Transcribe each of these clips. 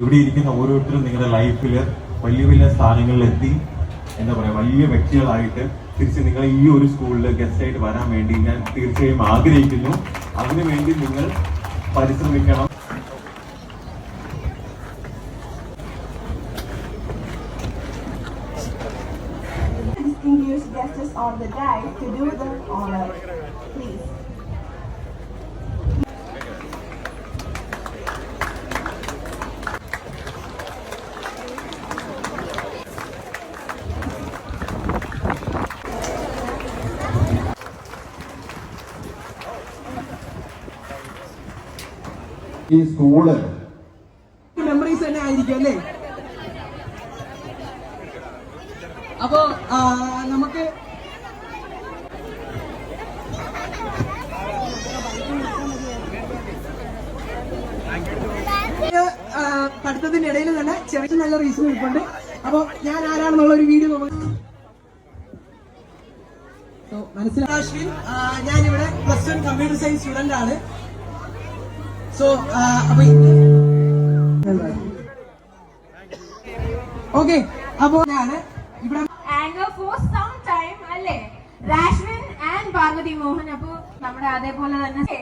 ഇവിടെ ഇരിക്കുന്ന ഓരോരുത്തരും നിങ്ങളുടെ ലൈഫിൽ വലിയ വലിയ സ്ഥാനങ്ങളിലെത്തി എന്താ പറയുക വലിയ വ്യക്തികളായിട്ട് തിരിച്ച് നിങ്ങൾ ഈ ഒരു സ്കൂളിൽ ഗസ്റ്റായിട്ട് വരാൻ വേണ്ടി ഞാൻ തീർച്ചയായും ആഗ്രഹിക്കുന്നു. അതിനുവേണ്ടി നിങ്ങൾ പരിശ്രമിക്കണം. Distinguished guests on the dais to do the honor, please. ഈ സ്കൂള് മെമ്മറീസ് തന്നെ ആയിരിക്കും അല്ലേ? അപ്പോ നമുക്ക് പഠിത്തത്തിന്റെ ഇടയിൽ തന്നെ ചെറിയ നല്ല റീസൺ ഇരിപ്പുണ്ട്. അപ്പൊ ഞാൻ ആരാണെന്നുള്ള ഒരു വീഡിയോ നമുക്ക് മനസ്സിലാശ്വിൻ. ഞാനിവിടെ +1 കമ്പ്യൂട്ടർ സയൻസ് സ്റ്റുഡന്റ് ആണ്. സോ അപ്പൊ ഓക്കെ, അപ്പോ ഞാന് ഇവിടെ ആങ്കർ ഫോർ സം ടൈം അല്ലേ രാഷ്വിൻ ആൻഡ് പാർവതി മോഹൻ. അപ്പൊ നമ്മുടെ അതേപോലെ തന്നെ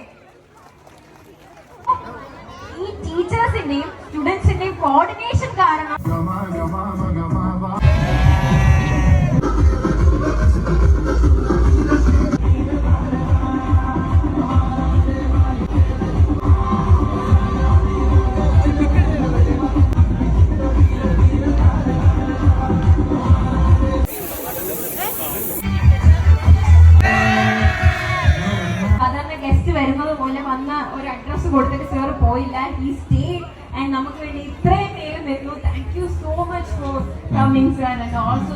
ഈ ടീച്ചേഴ്സിന്റെയും സ്റ്റുഡൻസിന്റെയും കോർഡിനേഷൻ കാരണം ഗസ്റ്റ് വരുന്നത് പോലെ വന്ന ഒരു അഡ്രസ് കൊടുത്തിട്ട് സാർ പോയില്ല. ഹി സ്റ്റേഡ് ആൻഡ് നമുക്ക് വേണ്ടി ഇത്രയും നേരം വരുന്നു. Thank you so much for coming sir and also